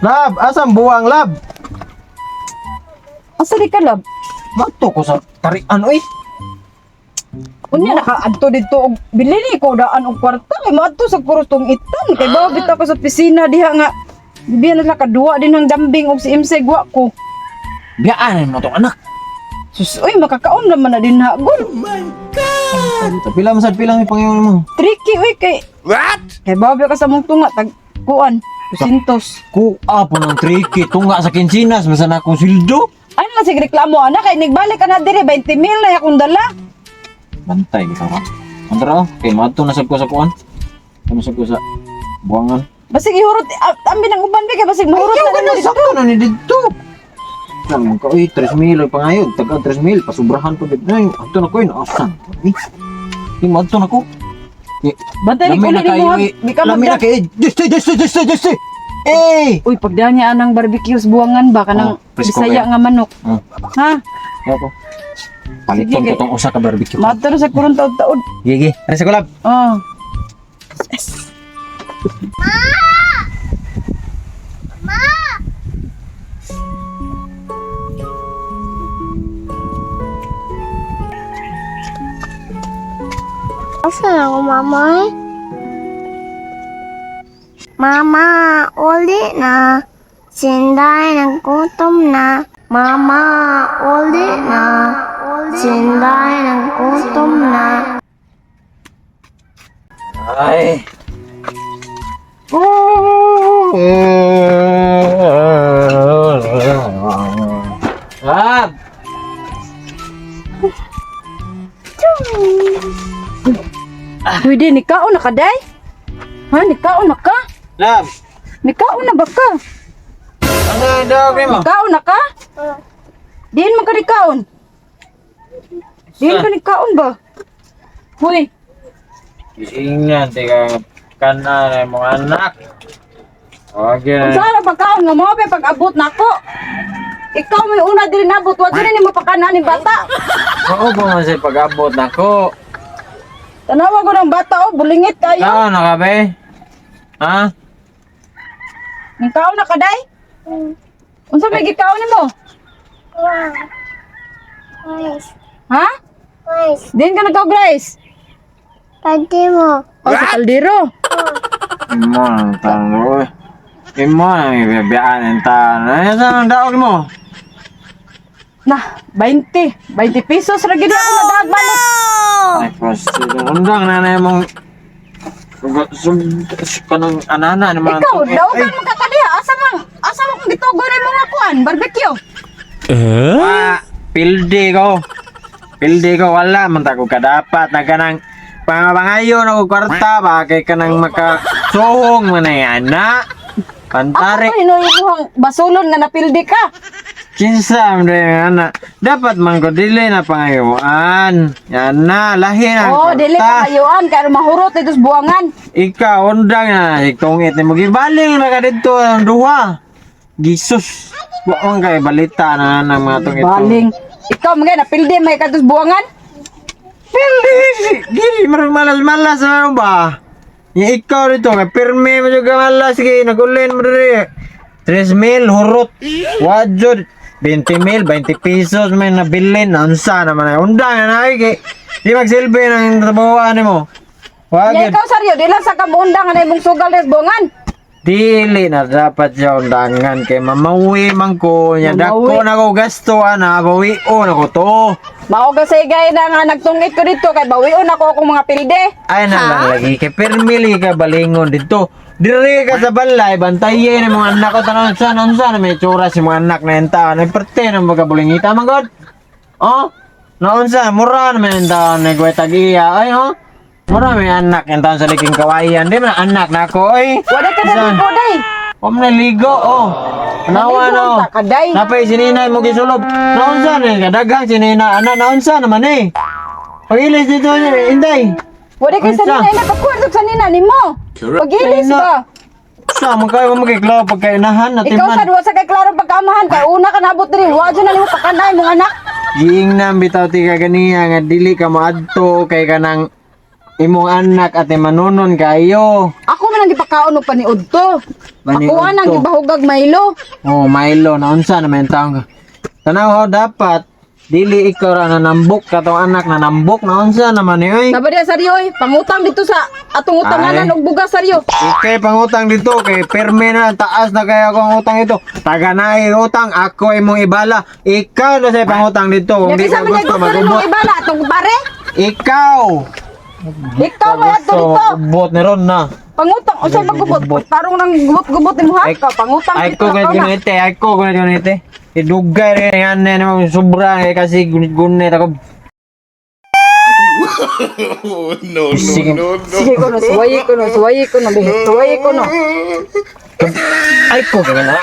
Lab, asam buwang lab? Asa di ka, lab? Mato ko sa tarian oy. Unya nakaadto dito og bilili ko daan og kwarta kay maadto sa kurustong itan kay babit ako sa pisina diha nga biyan na kadua din ang dambing og si Imseg wa ko. Biyaan mo tong anak. Sus, uy makakaon naman na din hagol. Pila masad pila may pangyon mo. Tricky uy kay What? kay babi ka sa mong tunga tag kuan 200. Ku apo ng tricky tunga sa kinsinas masan akong sildo. Ano na sige reklamo anak kay nigbalik ka na diri 20 mil na akong dala. Bantay kita ra. Andra, kay madto na sad ko sa kuan. Kamo sa ko sa buwangan. Basig ihurot ambi nang uban kay basig mahurot na nimo dito. Sakto na ni dito. Nang ka oy 3,000 pangayod, taga 3,000 pasubrahan ko dito. Ay, ato na ko asan. Ni madto na ko. Bantay ko ni mo di ka Lami na magda. kay just. Eh. Uy pagdanya anang barbecues buwangan ba kanang presko Bisaya kayo. nga manok. Ha? Ako. Paliton Sige, ko tong usa ka barbecue. Mato na sa kurang taod-taod. Gigi, ano sa kulab? Oh. Asan ako, Mama? Mama, uli na. Sinday ng gutom na. Mama, uli na. Sinday ng gutom na. Ay. Lab! Pwede, nikaon na ka, day? Ha, nikaon na ka? Lab! Nikaon na ba ka? Ano yung dog mo? Nikaon na ka? Diin mo ka nikaon? Diin ka nikaon ba? Huy, Ingnan, tika kana na mga anak. Okay kung na. saan ang pagkaon nga mo, pag-abot na ako. Ikaw may una din nabot, wag din mo pagkanan ni bata. Oo po man sa pag-abot na ko. Tanawa ko ng bata, oh, bulingit kayo. Saan na ka be? Ha? Nikaon na ka, day? Unsa may gikaon ni mo? Guys, Ha? guys, Diin ka nagkaw, Grace? pwede mo. O, sa kaldero. Imo ang tanong. Imo ang ibibiyaan ang tanong. Ano saan ang daog mo? Nah, 20. 20 pesos ra gid ako nadagbalik. Ay, pasti. Undang na na mong kanang anana naman. Ikaw, daogan mo ka kadiha. Asa mo kung gitugo ni mga kuan, barbecue. Pildi ko wala man ta ko kadapat na kanang pangabangayon ako kwarta ba kay kanang makasuhong man ay ana. Pantari. Ako hinuhang basulon nga napildi ka. Kinsa man ana. Dapat man ko dili na pangayoan. Yan na lahi na. Oh, dili ka kayuan kay mahurot ito sa buwangan. Ikaw undang na ikongit ni mo gibaling na ka dito ang duha. Jesus. Wa man kay balita na ng mga tong ito. Baling. Ikaw mga napildi may kadtos buwangan. Di malas-malas na ano ba? Yung ikaw dito, kay pirme mo juga malas, sige, nagulin mo diri. 3,000 hurot. Wajod. 20,000, 20 pesos may nabilin. Ansa naman ay undang na ay kay di magsilbi ng trabahoan mo. Ya Wagid. ikaw saryo, di lang sa kamuundang na imong sugal des buwangan. Dili na dapat siya undangan kay mamawi man ko nya Mamawi. dako na ko gasto ana bawi o na ko to. Mao ka say gay na nga nagtungit ko dito kay bawion ako akong mga pilde. Ay na lang lagi kay permili ka balingon dito. Diri ka sa balay bantayen ang mga anak ko tanan sa may tsura si mga anak na enta na parte ng mga bulingita man god. Oh, naunsa mura naman enta nagwetagiya ay oh. Mura may anak enta sa liking kawayan di man anak na ako oy. Wala ka na ligo day. Om na ligo oh. Nawa Naligo no. ta ka, day. Napay sininay mo gisulob. Naunsa ni kadagang sinina ana naunsa naman eh. Pagilis dito ni inday. Wala ka sa Unsa? nina nakakuwento sa nina nimo. Pagilis Ay, na. ba? Sa mo kayo magiklaw pagkainahan natin Ikaw man. sa duwa sa kay klaro pagkaamahan kay una ka nabot diri. Wa jud na nimo pakanay mong anak. Giing na bitaw ti ka ganiya nga dili ka maadto kay kanang imong anak ate manunon kayo. Ako man ang gipakaon og paniud to. Paniud Ako ang to. gibahugag Milo. Oh, Milo, naunsa naman taong ka. Tanaw ho, dapat, dili ikaw ra nanambok, katong anak nanambok, naunsa naman ni, oy. Sabi dia saryo pangutang dito sa atong utanganan Ay. og bugas saryo. Ikay pangutang dito, kay perme na, taas na kaya akong utang ito. Taga na utang, ako imong ibala. Ikaw na sa pangutang dito, kung Ya di kisa ka man gusto gusto nimo magubot. ibala atong pare. Ikaw! Ikaw may ato dito. Magubot ni Ron na. Pangutang usa magubot. Tarong nang gubot-gubot nimo ha. Ka pangutang Ay dito ko ganit ka na. gunite, ay ko ganit gunite. Idugay rin yan na naman sobra kasi gunit ako. Sige. Sige ko no, suwayi ko no, suwayi ko no, suwayi ko no. Ay ko ganit na.